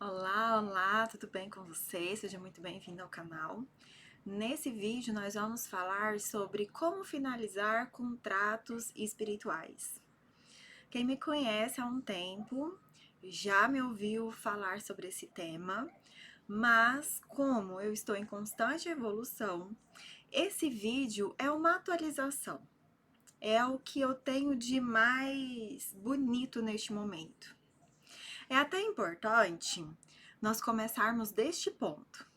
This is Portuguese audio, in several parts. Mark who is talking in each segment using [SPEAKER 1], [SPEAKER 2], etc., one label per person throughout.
[SPEAKER 1] Olá, olá, tudo bem com você? Seja muito bem-vindo ao canal. Nesse vídeo nós vamos falar sobre como finalizar contratos espirituais. Quem me conhece há um tempo já me ouviu falar sobre esse tema, mas como eu estou em constante evolução, esse vídeo é uma atualização. É o que eu tenho de mais bonito neste momento. É até importante nós começarmos deste ponto,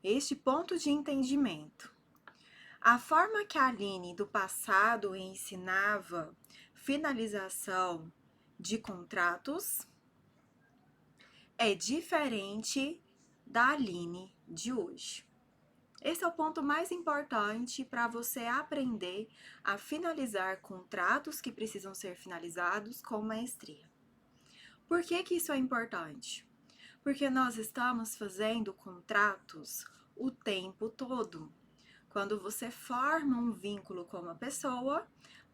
[SPEAKER 1] este ponto de entendimento. A forma que a Aline do passado ensinava finalização de contratos é diferente da Aline de hoje. Esse é o ponto mais importante para você aprender a finalizar contratos que precisam ser finalizados com maestria. Por que isso é importante? Porque nós estamos fazendo contratos o tempo todo. Quando você forma um vínculo com uma pessoa,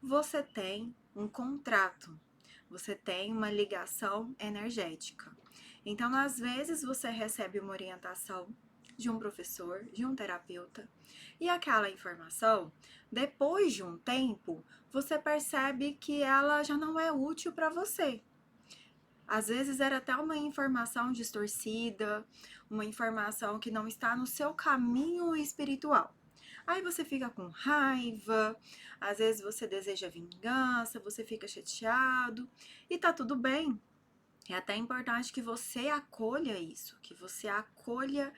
[SPEAKER 1] você tem um contrato, você tem uma ligação energética. Então, às vezes, você recebe uma orientação de um professor, de um terapeuta, e aquela informação, depois de um tempo, você percebe que ela já não é útil para você. Às vezes era até uma informação distorcida, uma informação que não está no seu caminho espiritual. Aí você fica com raiva, às vezes você deseja vingança, você fica chateado e tá tudo bem. É até importante que você acolha isso, que você acolha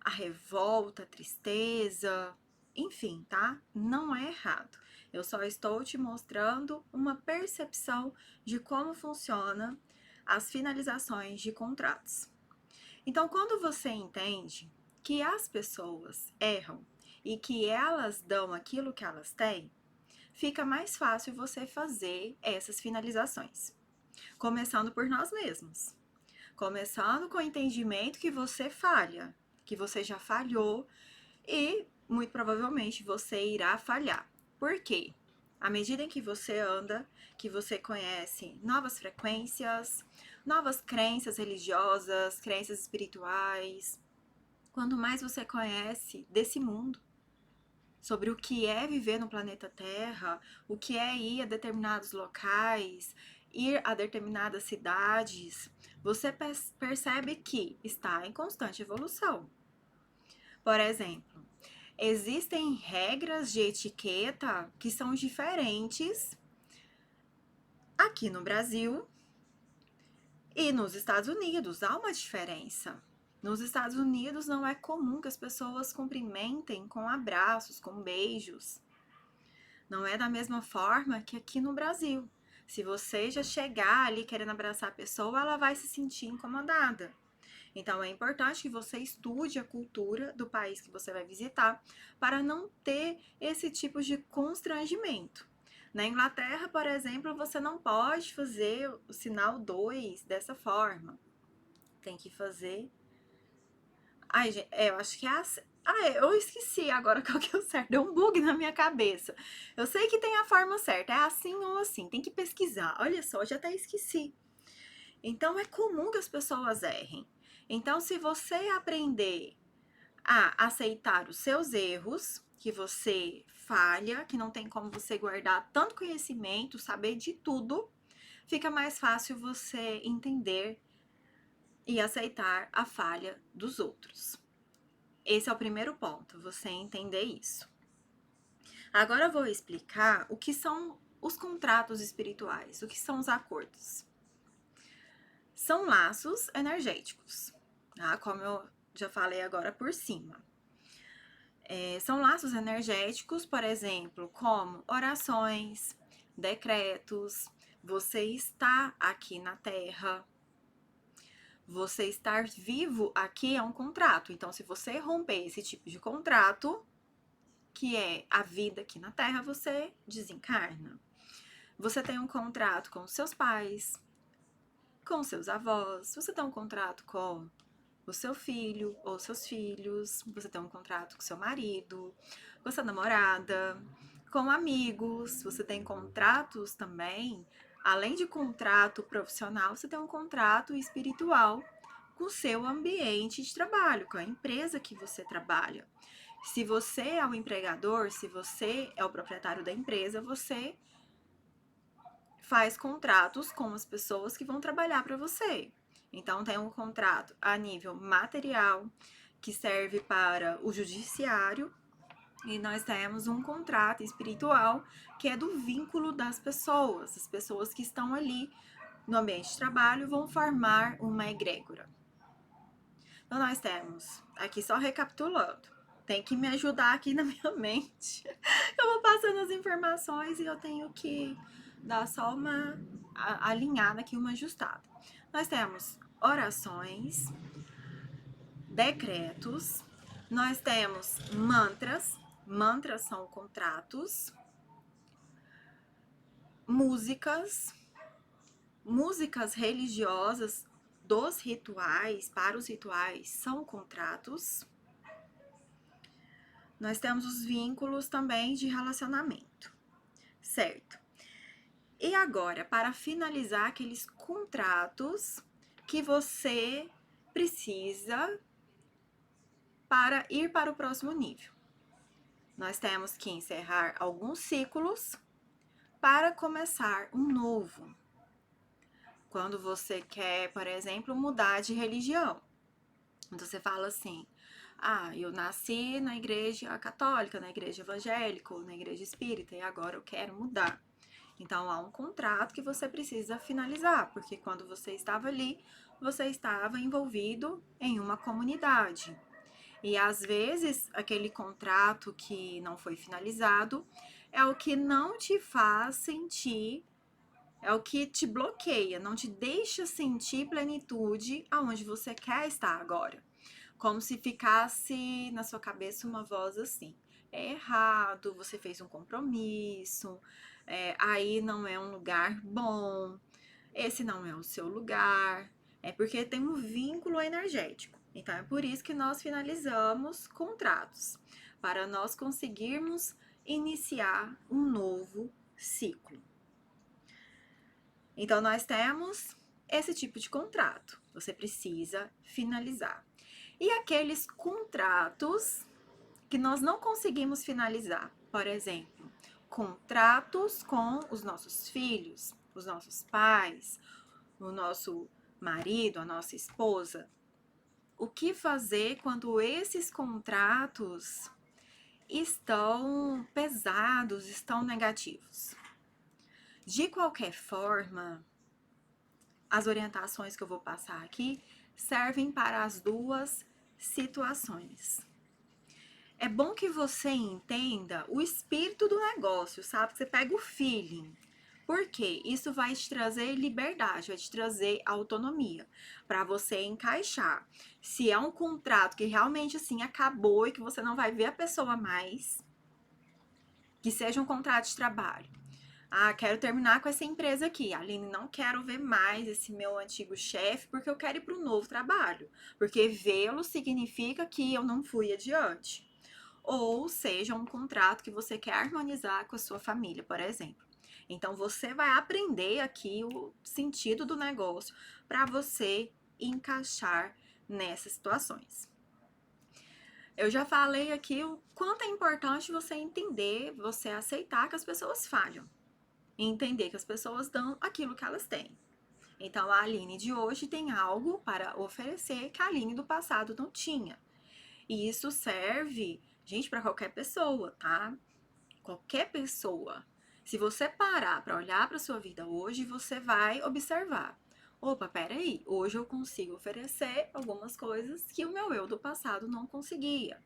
[SPEAKER 1] a revolta, a tristeza, enfim, tá? Não é errado. Eu só estou te mostrando uma percepção de como funciona as finalizações de contratos. Então, quando você entende que as pessoas erram e que elas dão aquilo que elas têm, fica mais fácil você fazer essas finalizações. Começando por nós mesmos. Começando com o entendimento que você falha, que você já falhou e muito provavelmente você irá falhar. Por quê? À medida em que você anda, que você conhece novas frequências, novas crenças religiosas, crenças espirituais, quanto mais você conhece desse mundo, sobre o que é viver no planeta Terra, o que é ir a determinados locais, ir a determinadas cidades, você percebe que está em constante evolução. Por exemplo, existem regras de etiqueta que são diferentes aqui no Brasil e nos Estados Unidos. Há uma diferença. Nos Estados Unidos não é comum que as pessoas cumprimentem com abraços, com beijos. Não é da mesma forma que aqui no Brasil. Se você já chegar ali querendo abraçar a pessoa, ela vai se sentir incomodada. Então é importante que você estude a cultura do país que você vai visitar para não ter esse tipo de constrangimento. Na Inglaterra, por exemplo, você não pode fazer o sinal 2 dessa forma. Tem que fazer. Ai, gente, eu acho que é assim. Ah, eu esqueci agora qual que é o certo. Deu um bug na minha cabeça. Eu sei que tem a forma certa. É assim ou assim. Tem que pesquisar. Olha só, já até esqueci. Então é comum que as pessoas errem. Então, se você aprender a aceitar os seus erros, que você falha, que não tem como você guardar tanto conhecimento, saber de tudo, fica mais fácil você entender e aceitar a falha dos outros. Esse é o primeiro ponto, você entender isso. Agora eu vou explicar o que são os contratos espirituais, o que são os acordos. São laços energéticos, tá? Como eu já falei agora por cima. São laços energéticos, por exemplo, como orações, decretos, você está aqui na Terra, você estar vivo aqui é um contrato. Então, se você romper esse tipo de contrato, que é a vida aqui na Terra, você desencarna. Você tem um contrato com seus pais, com seus avós, você tem um contrato com o seu filho ou seus filhos, você tem um contrato com seu marido, com sua namorada, com amigos, você tem contratos também Além de contrato profissional, você tem um contrato espiritual com o seu ambiente de trabalho, com a empresa que você trabalha. Se você é o empregador, se você é o proprietário da empresa, você faz contratos com as pessoas que vão trabalhar para você. Então, tem um contrato a nível material, que serve para o judiciário, e nós temos um contrato espiritual, que é do vínculo das pessoas. As pessoas que estão ali no ambiente de trabalho vão formar uma egrégora. Então, nós temos, aqui só recapitulando, tem que me ajudar aqui na minha mente. Eu vou passando as informações e eu tenho que dar só uma alinhada aqui, uma ajustada. Nós temos orações, decretos, nós temos mantras, mantras são contratos, músicas, músicas religiosas dos rituais, para os rituais, são contratos. Nós temos os vínculos também de relacionamento, certo? E agora, para finalizar aqueles contratos que você precisa para ir para o próximo nível. Nós temos que encerrar alguns ciclos para começar um novo. Quando você quer, por exemplo, mudar de religião, então você fala assim: eu nasci na igreja católica, na igreja evangélica ou na igreja espírita e agora eu quero mudar. Então há um contrato que você precisa finalizar, porque quando você estava ali, você estava envolvido em uma comunidade. E às vezes aquele contrato que não foi finalizado é o que não te faz sentir, é o que te bloqueia, não te deixa sentir plenitude aonde você quer estar agora. Como se ficasse na sua cabeça uma voz assim: é errado, você fez um compromisso, aí não é um lugar bom, esse não é o seu lugar. É porque tem um vínculo energético. Então é por isso que nós finalizamos contratos, para nós conseguirmos iniciar um novo ciclo. Então nós temos esse tipo de contrato. Você precisa finalizar. E aqueles contratos que nós não conseguimos finalizar, por exemplo, contratos com os nossos filhos, os nossos pais, o nosso marido, a nossa esposa. O que fazer quando esses contratos estão pesados, estão negativos? De qualquer forma, as orientações que eu vou passar aqui servem para as duas situações. É bom que você entenda o espírito do negócio, sabe? Que você pega o feeling. Por quê? Isso vai te trazer liberdade, vai te trazer autonomia para você encaixar. Se é um contrato que realmente assim acabou e que você não vai ver a pessoa mais, que seja um contrato de trabalho. Quero terminar com essa empresa aqui. Aline, não quero ver mais esse meu antigo chefe porque eu quero ir para um novo trabalho. Porque vê-lo significa que eu não fui adiante. Ou seja, um contrato que você quer harmonizar com a sua família, por exemplo. Então, você vai aprender aqui o sentido do negócio para você encaixar nessas situações. Eu já falei aqui o quanto é importante você entender, você aceitar que as pessoas falham. E entender que as pessoas dão aquilo que elas têm. Então, a Aline de hoje tem algo para oferecer que a Aline do passado não tinha. E isso serve, gente, para qualquer pessoa, tá? Qualquer pessoa. Se você parar para olhar para sua vida hoje, você vai observar: opa, peraí, hoje eu consigo oferecer algumas coisas que o meu eu do passado não conseguia.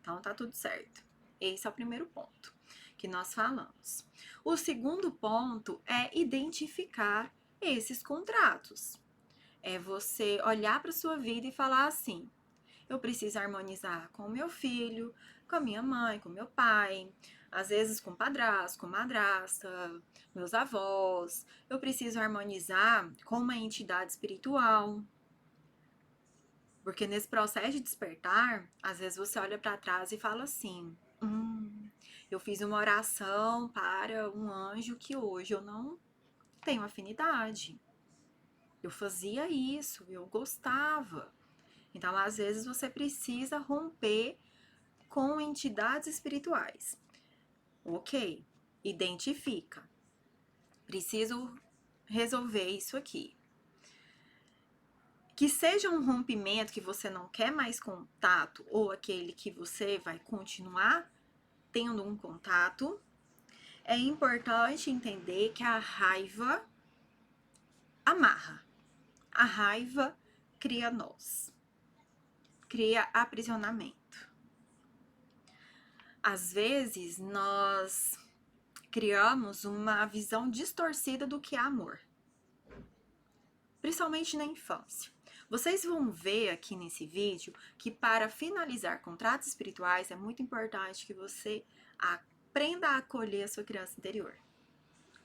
[SPEAKER 1] Então tá tudo certo. Esse é o primeiro ponto que nós falamos. O segundo ponto é identificar esses contratos. É você olhar para sua vida e falar assim: eu preciso harmonizar com o meu filho, com a minha mãe, com o meu pai, às vezes com o padrasto, com madrasta, meus avós. Eu preciso harmonizar com uma entidade espiritual. Porque nesse processo de despertar, às vezes você olha para trás e fala assim: eu fiz uma oração para um anjo que hoje eu não tenho afinidade. Eu fazia isso, eu gostava. Então, às vezes, você precisa romper com entidades espirituais. Ok, identifica. Preciso resolver isso aqui. Que seja um rompimento que você não quer mais contato ou aquele que você vai continuar tendo um contato, é importante entender que a raiva amarra. A raiva cria nós, cria aprisionamento. Às vezes, nós criamos uma visão distorcida do que é amor, principalmente na infância. Vocês vão ver aqui nesse vídeo que para finalizar contratos espirituais é muito importante que você aprenda a acolher a sua criança interior.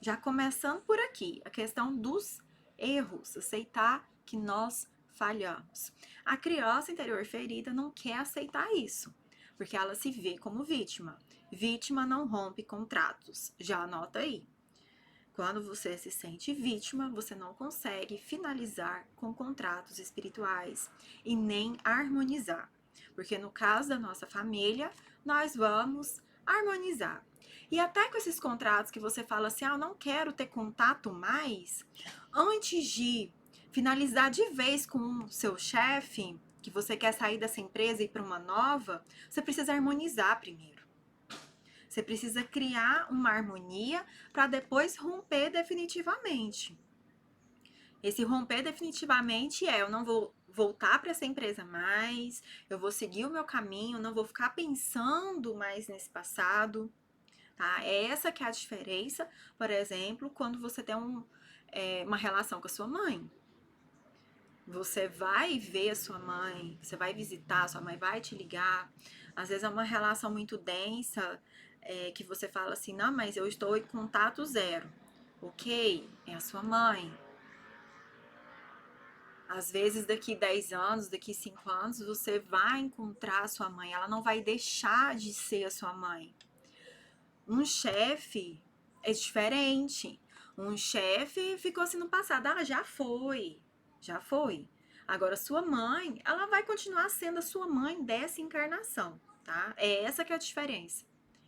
[SPEAKER 1] Já começando por aqui, a questão dos erros, aceitar que nós falhamos. A criança interior ferida não quer aceitar isso, porque ela se vê como vítima. Vítima não rompe contratos, já anota aí. Quando você se sente vítima, você não consegue finalizar com contratos espirituais e nem harmonizar. Porque no caso da nossa família, nós vamos harmonizar. E até com esses contratos que você fala assim, eu não quero ter contato mais, antes de finalizar de vez com o seu chefe, que você quer sair dessa empresa e ir para uma nova, você precisa harmonizar primeiro. Você precisa criar uma harmonia para depois romper definitivamente. Esse romper definitivamente eu não vou voltar para essa empresa mais, eu vou seguir o meu caminho, não vou ficar pensando mais nesse passado, tá? É essa que é a diferença, por exemplo, quando você tem uma relação com a sua mãe. Você vai ver a sua mãe, você vai visitar, a sua mãe vai te ligar. Às vezes é uma relação muito densa, que você fala assim, não, mas eu estou em contato zero. Ok, é a sua mãe. Às vezes daqui 10 anos, daqui 5 anos, você vai encontrar a sua mãe. Ela não vai deixar de ser a sua mãe. Um chefe é diferente. Um chefe ficou assim no passado, já foi. Já foi. Agora, sua mãe, ela vai continuar sendo a sua mãe dessa encarnação, tá? É essa que é a diferença.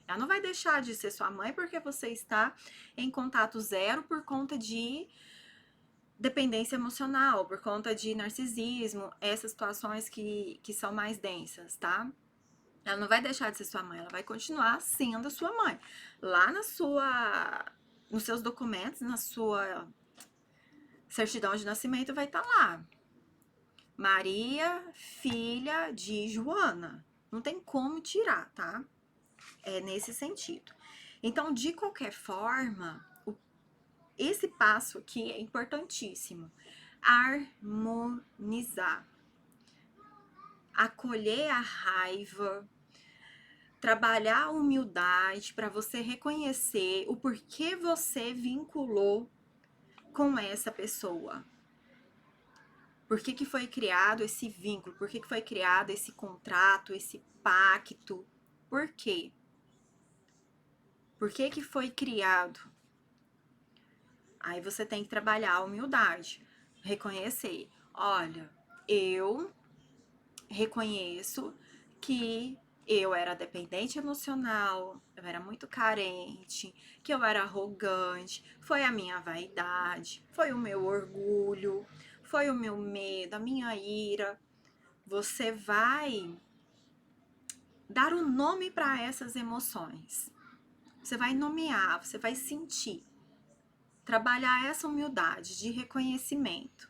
[SPEAKER 1] Ela não vai deixar de ser sua mãe porque você está em contato zero por conta de dependência emocional, por conta de narcisismo, essas situações que são mais densas, tá? Ela não vai deixar de ser sua mãe, ela vai continuar sendo a sua mãe. Lá nos seus documentos, na sua certidão de nascimento vai estar lá. Maria, filha de Joana. Não tem como tirar, tá? É nesse sentido. Então, de qualquer forma, esse passo aqui é importantíssimo. Harmonizar. Acolher a raiva, trabalhar a humildade para você reconhecer o porquê você vinculou com essa pessoa. Por que foi criado esse vínculo? Por que foi criado esse contrato, esse pacto? Por quê? Por que foi criado? Aí você tem que trabalhar a humildade, reconhecer. Olha, eu reconheço que eu era dependente emocional, eu era muito carente, que eu era arrogante, foi a minha vaidade, foi o meu orgulho, foi o meu medo, a minha ira. Você vai dar um nome para essas emoções. Você vai nomear, você vai sentir. Trabalhar essa humildade de reconhecimento.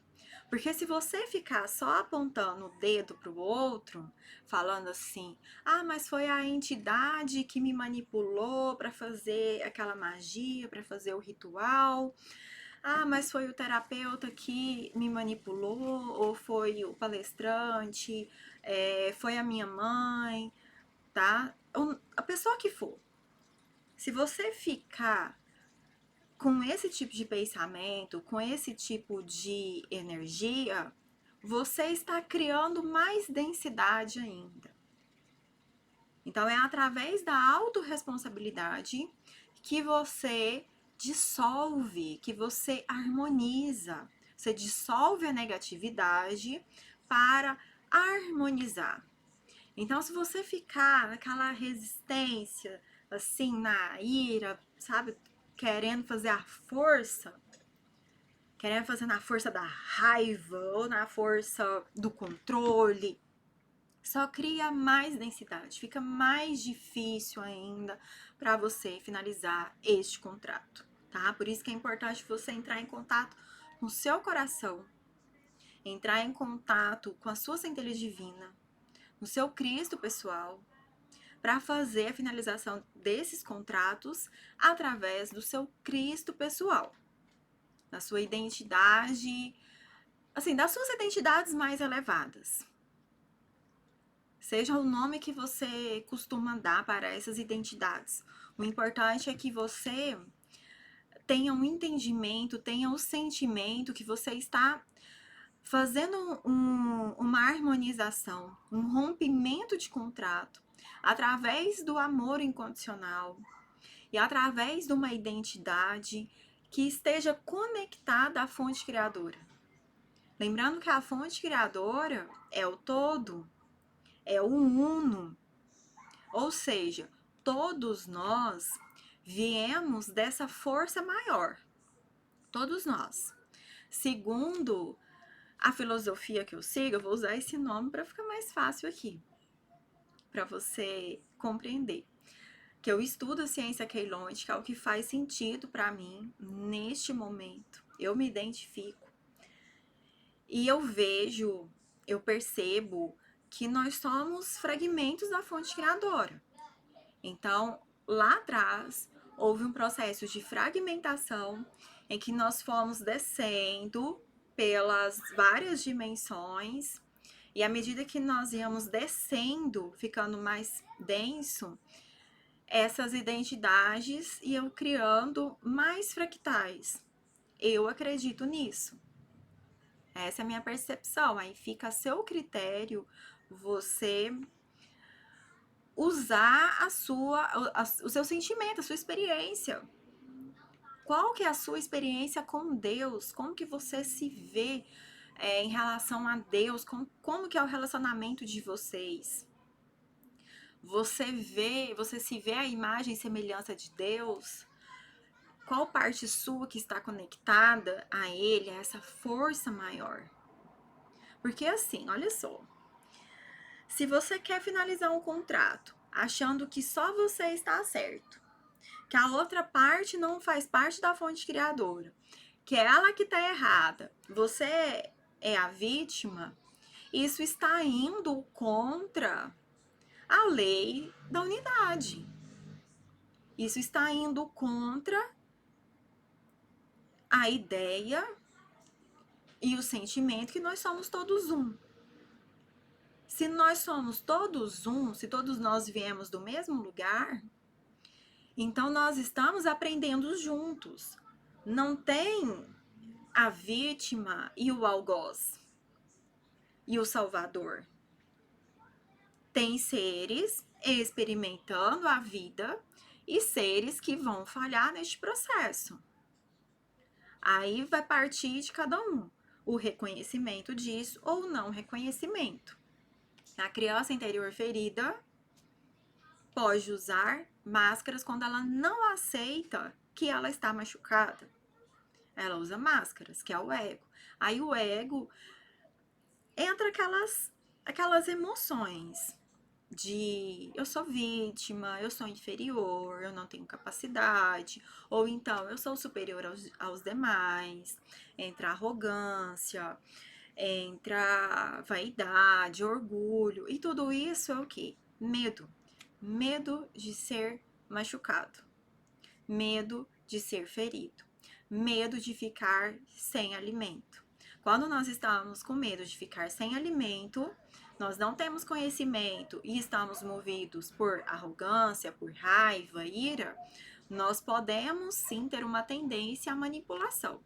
[SPEAKER 1] Porque se você ficar só apontando o dedo para o outro, falando assim, mas foi a entidade que me manipulou para fazer aquela magia, para fazer o ritual, mas foi o terapeuta que me manipulou, ou foi o palestrante, foi a minha mãe, tá? A pessoa que for. Se você ficar com esse tipo de pensamento, com esse tipo de energia, você está criando mais densidade ainda. Então, é através da autorresponsabilidade que você dissolve, que você harmoniza. Você dissolve a negatividade para harmonizar. Então, se você ficar naquela resistência, assim, na ira, sabe, querendo fazer a força, querendo fazer na força da raiva ou na força do controle, só cria mais densidade, fica mais difícil ainda para você finalizar este contrato, tá? Por isso que é importante você entrar em contato com o seu coração, entrar em contato com a sua centelha divina, no seu Cristo pessoal, para fazer a finalização desses contratos através do seu Cristo pessoal, da sua identidade, assim, das suas identidades mais elevadas. Seja o nome que você costuma dar para essas identidades. O importante é que você tenha um entendimento, tenha o sentimento que você está fazendo uma harmonização, um rompimento de contrato através do amor incondicional e através de uma identidade que esteja conectada à fonte criadora. Lembrando que a fonte criadora é o todo, é o uno, ou seja, todos nós viemos dessa força maior, todos nós. Segundo a filosofia que eu sigo, eu vou usar esse nome para ficar mais fácil aqui, para você compreender. Que eu estudo a ciência queilônica, é o que faz sentido para mim neste momento. Eu me identifico e eu vejo, eu percebo que nós somos fragmentos da fonte criadora. Então, lá atrás, houve um processo de fragmentação em que nós fomos descendo pelas várias dimensões, e à medida que nós íamos descendo, ficando mais denso, essas identidades iam criando mais fractais. Eu acredito nisso. Essa é a minha percepção. Aí fica a seu critério você usar o seu sentimento, a sua experiência. Qual que é a sua experiência com Deus? Como que você se vê em relação a Deus? Como que é o relacionamento de vocês? Você se vê a imagem e semelhança de Deus? Qual parte sua que está conectada a Ele, a essa força maior? Porque assim, olha só, se você quer finalizar um contrato achando que só você está certo, que a outra parte não faz parte da fonte criadora, que é ela que está errada, você é a vítima, isso está indo contra a lei da unidade. Isso está indo contra a ideia e o sentimento que nós somos todos um. Se nós somos todos um, se todos nós viemos do mesmo lugar, então nós estamos aprendendo juntos. Não tem a vítima e o algoz e o salvador. Tem seres experimentando a vida e seres que vão falhar neste processo. Aí vai partir de cada um o reconhecimento disso ou não reconhecimento. A criança interior ferida pode usar máscaras quando ela não aceita que ela está machucada. Ela usa máscaras, que é o ego. Aí o ego entra aquelas emoções de eu sou vítima, eu sou inferior, eu não tenho capacidade, ou então eu sou superior aos demais, entra arrogância, entra vaidade, orgulho, e tudo isso é o quê? Medo. Medo de ser machucado, medo de ser ferido, medo de ficar sem alimento. Quando nós estamos com medo de ficar sem alimento, nós não temos conhecimento e estamos movidos por arrogância, por raiva, ira, nós podemos sim ter uma tendência à manipulação.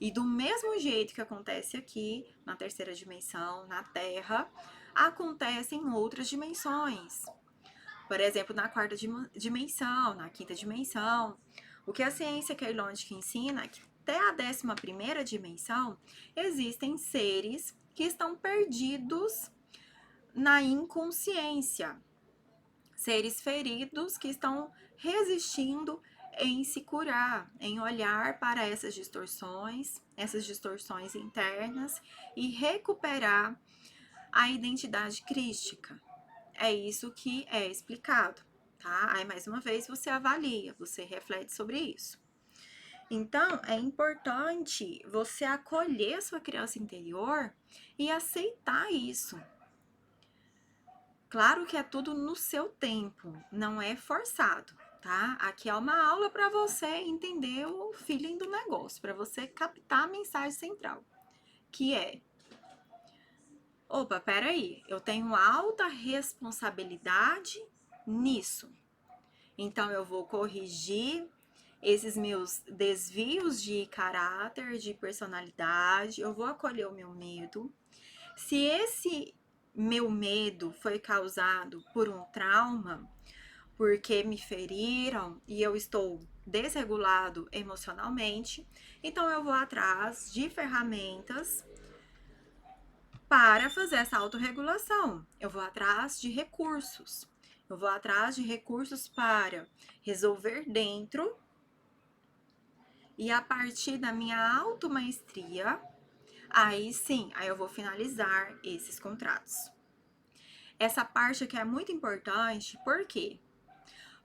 [SPEAKER 1] E do mesmo jeito que acontece aqui, na terceira dimensão, na Terra, acontece em outras dimensões. Por exemplo, na quarta dimensão, na quinta dimensão, O que a ciência keylontic ensina é que até a 11ª dimensão existem seres que estão perdidos na inconsciência, seres feridos que estão resistindo em se curar, em olhar para essas distorções internas e recuperar a identidade crística. É isso que é explicado, tá? Aí, mais uma vez, você avalia, você reflete sobre isso. Então, é importante você acolher a sua criança interior e aceitar isso. Claro que é tudo no seu tempo, não é forçado, tá? Aqui é uma aula para você entender o feeling do negócio, para você captar a mensagem central, que é: opa, peraí, eu tenho alta responsabilidade nisso. Então, eu vou corrigir esses meus desvios de caráter, de personalidade, eu vou acolher o meu medo. Se esse meu medo foi causado por um trauma, porque me feriram e eu estou desregulado emocionalmente, então eu vou atrás de ferramentas para fazer essa autorregulação. Eu vou atrás de recursos. Eu vou atrás de recursos para resolver dentro e a partir da minha automaestria, aí sim, aí eu vou finalizar esses contratos. Essa parte aqui é muito importante porque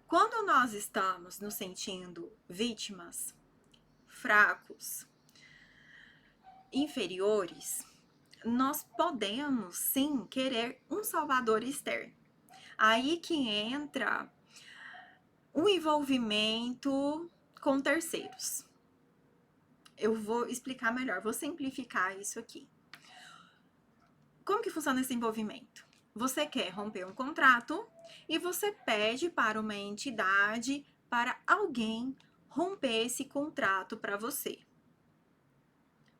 [SPEAKER 1] quando nós estamos nos sentindo vítimas, fracos, inferiores, nós podemos sim querer um salvador externo. Aí que entra o envolvimento com terceiros. Eu vou explicar melhor, vou simplificar isso aqui. Como que funciona esse envolvimento? Você quer romper um contrato e você pede para uma entidade, para alguém romper esse contrato para você.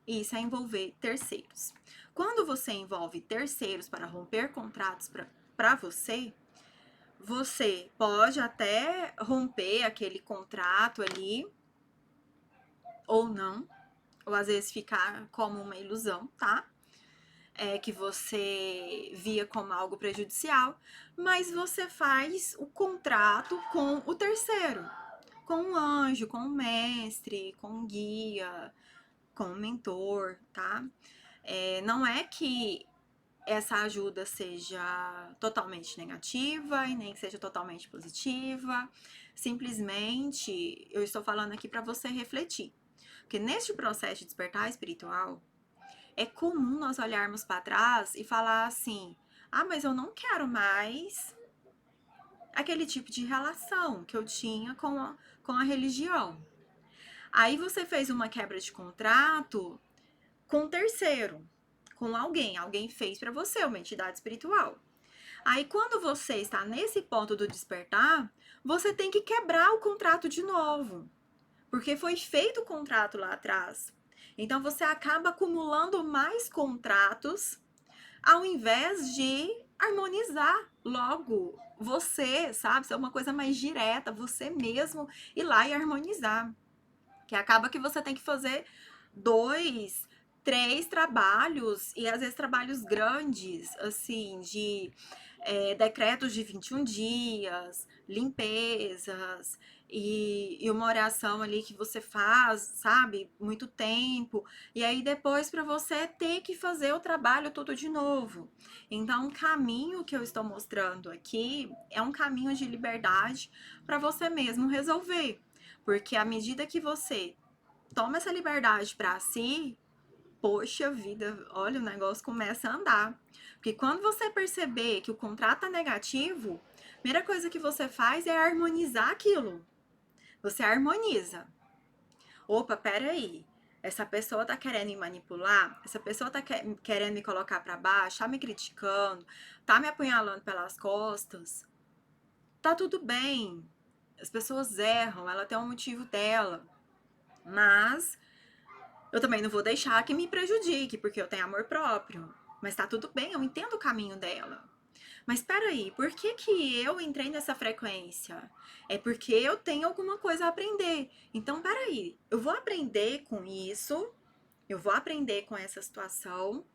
[SPEAKER 1] Isso é envolver terceiros. Quando você envolve terceiros para romper contratos para você, você pode até romper aquele contrato ali, ou não, ou às vezes ficar como uma ilusão, tá? Que você via como algo prejudicial, mas você faz o contrato com o terceiro, com um anjo, com um mestre, com um guia, com um mentor, tá? Não é que essa ajuda seja totalmente negativa e nem que seja totalmente positiva. Simplesmente eu estou falando aqui para você refletir. Porque neste processo de despertar espiritual, é comum nós olharmos para trás e falar assim: ah, mas eu não quero mais aquele tipo de relação que eu tinha com a religião. Aí você fez uma quebra de contrato com um terceiro, com alguém fez para você, uma entidade espiritual. Aí quando você está nesse ponto do despertar, você tem que quebrar o contrato de novo, porque foi feito o contrato lá atrás. Então você acaba acumulando mais contratos ao invés de harmonizar logo você, sabe? Ser uma coisa mais direta, você mesmo ir lá e harmonizar. Que acaba que você tem que fazer 2, 3 trabalhos, e às vezes trabalhos grandes, assim, de decretos de 21 dias, limpezas, e uma oração ali que você faz, sabe, muito tempo, e aí depois para você ter que fazer o trabalho tudo de novo. Então, o caminho que eu estou mostrando aqui é um caminho de liberdade para você mesmo resolver. Porque à medida que você toma essa liberdade para si, poxa vida, olha, o negócio começa a andar. Porque quando você perceber que o contrato é negativo, a primeira coisa que você faz é harmonizar aquilo. Você harmoniza. Opa, peraí. Essa pessoa tá querendo me manipular, essa pessoa tá querendo me colocar para baixo, tá me criticando, tá me apunhalando pelas costas. Tá tudo bem. As pessoas erram, ela tem um motivo dela. Mas eu também não vou deixar que me prejudique, porque eu tenho amor próprio. Mas tá tudo bem, eu entendo o caminho dela. Mas espera aí, por que que eu entrei nessa frequência? É porque eu tenho alguma coisa a aprender. Então, espera aí, eu vou aprender com isso, eu vou aprender com essa situação,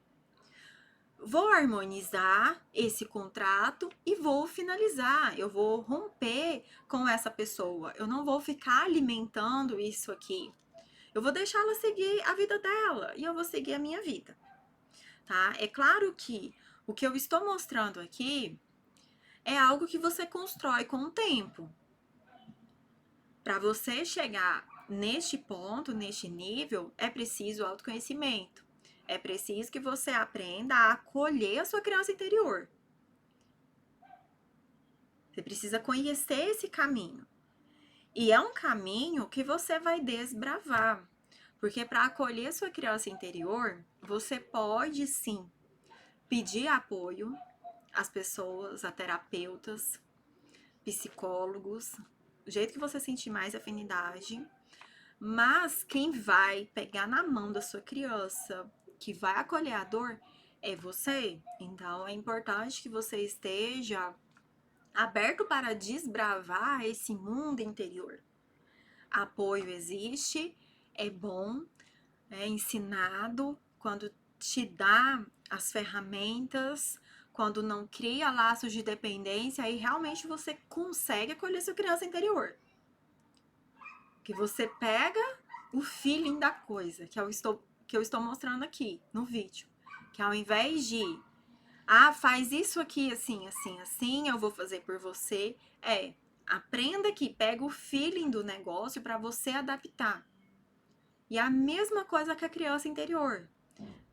[SPEAKER 1] vou harmonizar esse contrato e vou finalizar. Eu vou romper com essa pessoa. Eu não vou ficar alimentando isso aqui. Eu vou deixar ela seguir a vida dela e eu vou seguir a minha vida, tá? É claro que o que eu estou mostrando aqui é algo que você constrói com o tempo. Para você chegar neste ponto, neste nível, é preciso autoconhecimento. É preciso que você aprenda a acolher a sua criança interior. Você precisa conhecer esse caminho. E é um caminho que você vai desbravar. Porque para acolher a sua criança interior, você pode sim pedir apoio às pessoas, a terapeutas, psicólogos, do jeito que você sentir mais afinidade. Mas quem vai pegar na mão da sua criança, que vai acolher a dor, é você. Então é importante que você esteja aberto para desbravar esse mundo interior. Apoio existe, é bom, é ensinado quando te dá as ferramentas, quando não cria laços de dependência, aí realmente você consegue acolher sua criança interior. Que você pega o feeling da coisa, que eu estou mostrando aqui no vídeo. Que ao invés de, faz isso aqui assim, assim, assim, eu vou fazer por você, aprenda aqui, pega o feeling do negócio para você adaptar. E a mesma coisa que a criança interior.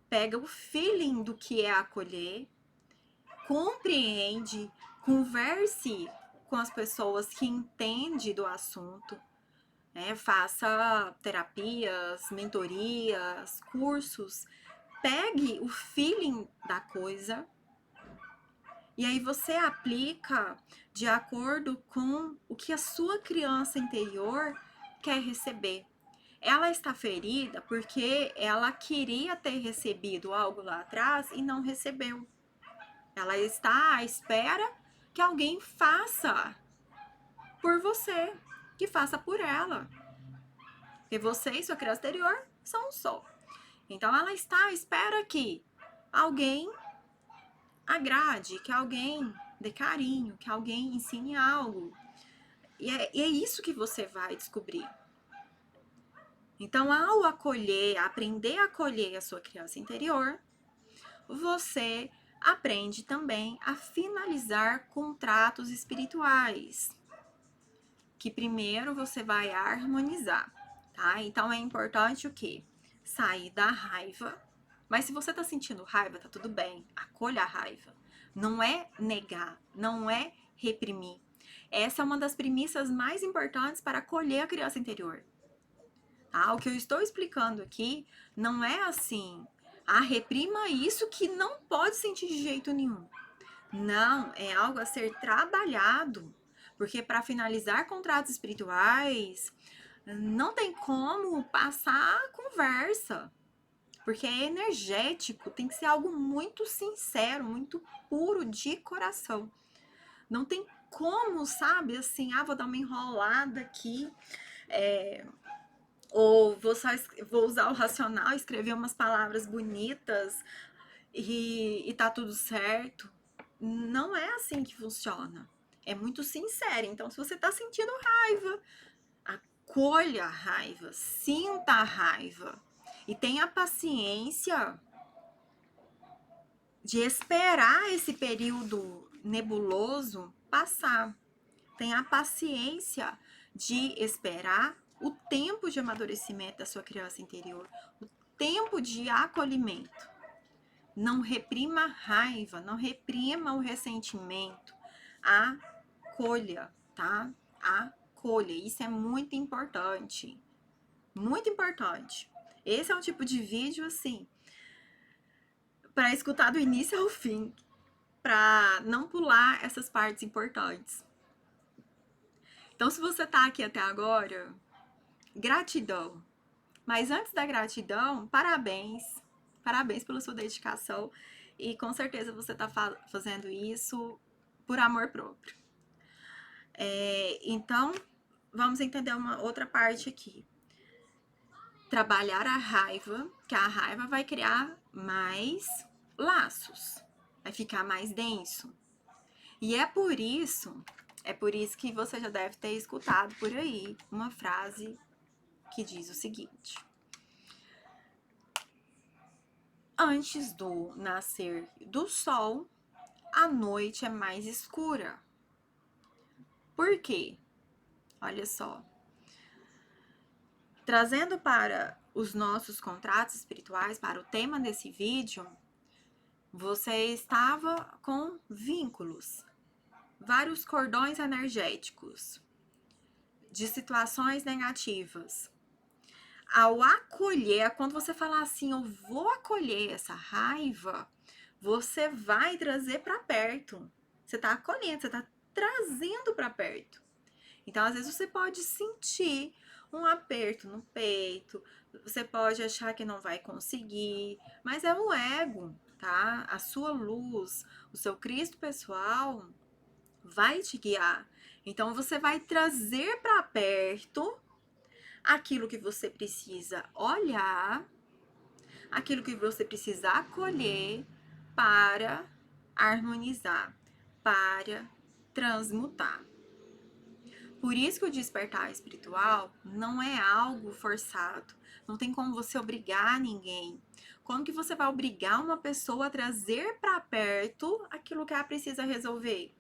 [SPEAKER 1] Pega o feeling do que é acolher, compreende, converse com as pessoas que entendem do assunto, né? Faça terapias, mentorias, cursos, pegue o feeling da coisa e aí você aplica de acordo com o que a sua criança interior quer receber. Ela está ferida porque ela queria ter recebido algo lá atrás e não recebeu. Ela está à espera que alguém faça por você, que faça por ela. Porque você e sua criança interior são um só. Então ela está à espera que alguém agrade, que alguém dê carinho, que alguém ensine algo. E é isso que você vai descobrir. Então, ao acolher, aprender a acolher a sua criança interior, você aprende também a finalizar contratos espirituais, que primeiro você vai harmonizar, tá? Então é importante o quê? Sair da raiva. Mas se você tá sentindo raiva, tá tudo bem, acolha a raiva. Não é negar, não é reprimir. Essa é uma das premissas mais importantes para acolher a criança interior. Tá? O que eu estou explicando aqui não é assim, reprima isso que não pode sentir de jeito nenhum. Não, é algo a ser trabalhado, porque para finalizar contratos espirituais, não tem como passar a conversa, porque é energético, tem que ser algo muito sincero, muito puro de coração. Não tem como, sabe, assim, vou dar uma enrolada aqui, ou vou usar o racional, escrever umas palavras bonitas e tá tudo certo. Não é assim que funciona. É muito sincero. Então, se você tá sentindo raiva, acolha a raiva, sinta a raiva e tenha paciência de esperar esse período nebuloso passar. Tenha a paciência de esperar o tempo de amadurecimento da sua criança interior, o tempo de acolhimento. Não reprima a raiva, não reprima o ressentimento. Acolha, tá? Acolha. Isso é muito importante. Muito importante. Esse é um tipo de vídeo, assim, para escutar do início ao fim, para não pular essas partes importantes. Então, se você tá aqui até agora, gratidão. Mas antes da gratidão, parabéns. Parabéns pela sua dedicação. e com certeza você tá fazendo isso por amor próprio. Então, vamos entender uma outra parte aqui. Trabalhar a raiva, que a raiva vai criar mais laços, vai ficar mais denso. E é por isso que você já deve ter escutado por aí uma frase que diz o seguinte: antes do nascer do sol, a noite é mais escura. Por quê? Olha só. Trazendo para os nossos contratos espirituais, para o tema desse vídeo, você estava com vínculos, vários cordões energéticos de situações negativas. Ao acolher, quando você falar assim, eu vou acolher essa raiva, você vai trazer para perto. Você está acolhendo, você está trazendo para perto. Então, às vezes você pode sentir um aperto no peito, você pode achar que não vai conseguir, mas é o ego, tá? A sua luz, o seu Cristo pessoal vai te guiar. Então, você vai trazer para perto aquilo que você precisa olhar, aquilo que você precisa acolher para harmonizar, para transmutar. Por isso que o despertar espiritual não é algo forçado. Não tem como você obrigar ninguém. Como que você vai obrigar uma pessoa a trazer para perto aquilo que ela precisa resolver?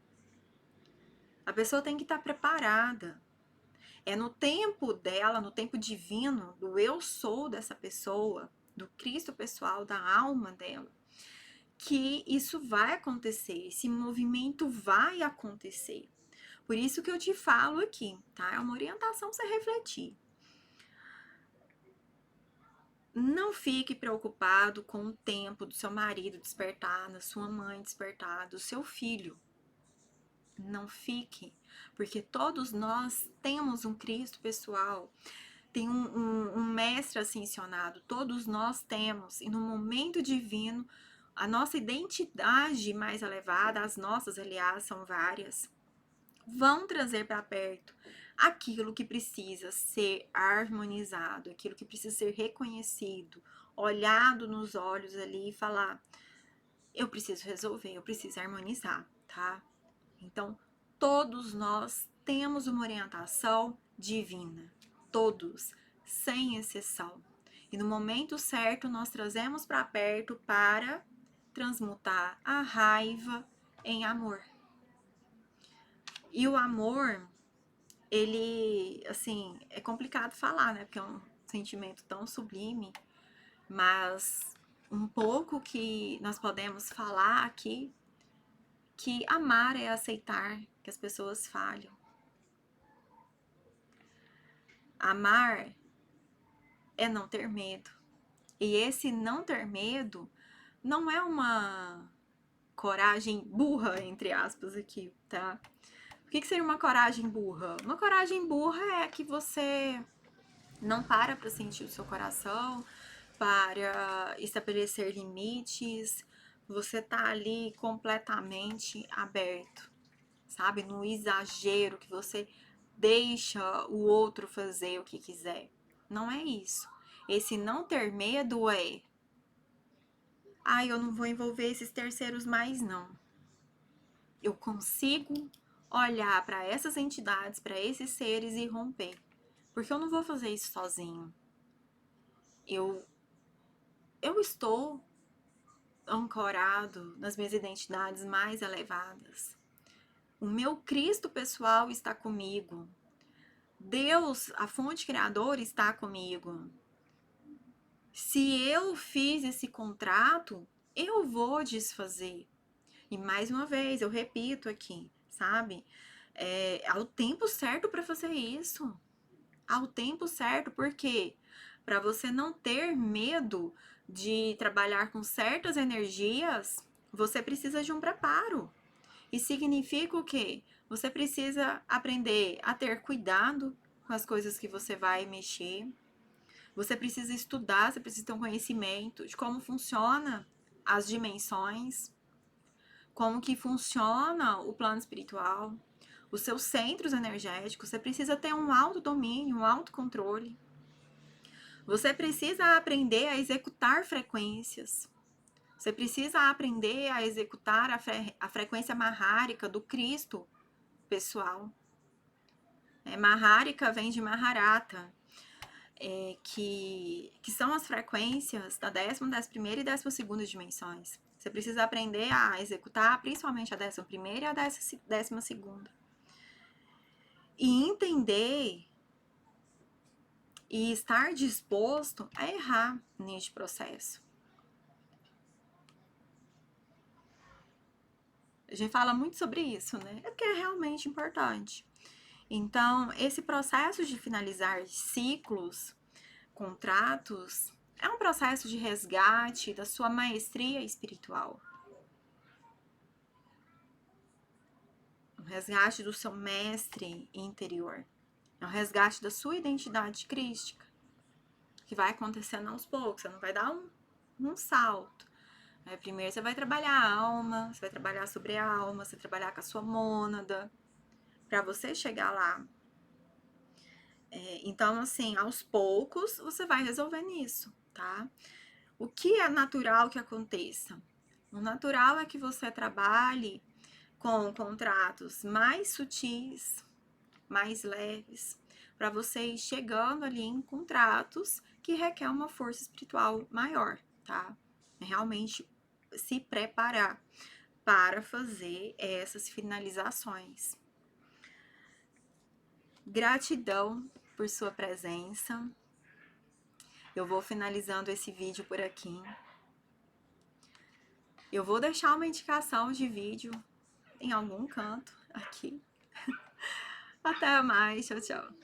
[SPEAKER 1] A pessoa tem que estar preparada. É no tempo dela, no tempo divino, do eu sou dessa pessoa, do Cristo pessoal, da alma dela, que isso vai acontecer, esse movimento vai acontecer. Por isso que eu te falo aqui, tá? É uma orientação pra você refletir. Não fique preocupado com o tempo do seu marido despertar, da sua mãe despertar, do seu filho. Não fique, porque todos nós temos um Cristo pessoal, tem um mestre ascensionado, todos nós temos, e no momento divino, a nossa identidade mais elevada, as nossas, aliás, são várias, vão trazer para perto aquilo que precisa ser harmonizado, aquilo que precisa ser reconhecido, olhado nos olhos ali e falar: eu preciso resolver, eu preciso harmonizar, tá? Então, todos nós temos uma orientação divina, todos, sem exceção. E no momento certo, nós trazemos para perto para transmutar a raiva em amor. E o amor, ele, assim, é complicado falar, né? Porque é um sentimento tão sublime, mas um pouco que nós podemos falar aqui, que amar é aceitar que as pessoas falham. Amar é não ter medo. E esse não ter medo não é uma coragem burra, entre aspas, aqui, tá? O que seria uma coragem burra? Uma coragem burra é que você não para sentir o seu coração, para estabelecer limites, você tá ali completamente aberto, sabe? No exagero que você deixa o outro fazer o que quiser. Não é isso. Esse não ter medo é: ai, eu não vou envolver esses terceiros mais, não. Eu consigo olhar para essas entidades, para esses seres e romper. Porque eu não vou fazer isso sozinho. Eu estou ancorado nas minhas identidades mais elevadas. O meu Cristo pessoal está comigo. Deus, a fonte criadora, está comigo. Se eu fiz esse contrato, eu vou desfazer. E mais uma vez, eu repito aqui, sabe? Ao tempo certo para fazer isso. Ao tempo certo, por quê? Para você não ter medo de trabalhar com certas energias, você precisa de um preparo. E significa o quê? Você precisa aprender a ter cuidado com as coisas que você vai mexer. Você precisa estudar, você precisa ter um conhecimento de como funciona as dimensões, como que funciona o plano espiritual, os seus centros energéticos. Você precisa ter um autodomínio, um autocontrole. Você precisa aprender a executar frequências. Você precisa aprender a executar a frequência mahárica do Cristo pessoal. Mahárika vem de Maharata, que são as frequências da 10ª, 11ª e 12ª dimensões. Você precisa aprender a executar principalmente a 11ª e a 12ª. E entender e estar disposto a errar neste processo. A gente fala muito sobre isso, né? É porque é realmente importante. Então, esse processo de finalizar ciclos, contratos, é um processo de resgate da sua maestria espiritual. Um resgate do seu mestre interior. É um resgate da sua identidade crística, que vai acontecendo aos poucos. Você não vai dar um salto. Primeiro você vai trabalhar a alma, você vai trabalhar sobre a alma, você vai trabalhar com a sua mônada, para você chegar lá. Então, assim, aos poucos você vai resolvendo isso, tá? O que é natural que aconteça? O natural é que você trabalhe com contratos mais sutis, mais leves, para você ir chegando ali em contratos que requer uma força espiritual maior, tá? Realmente se preparar para fazer essas finalizações. Gratidão por sua presença. Eu vou finalizando esse vídeo por aqui. Eu vou deixar uma indicação de vídeo em algum canto aqui. Até mais, tchau, tchau.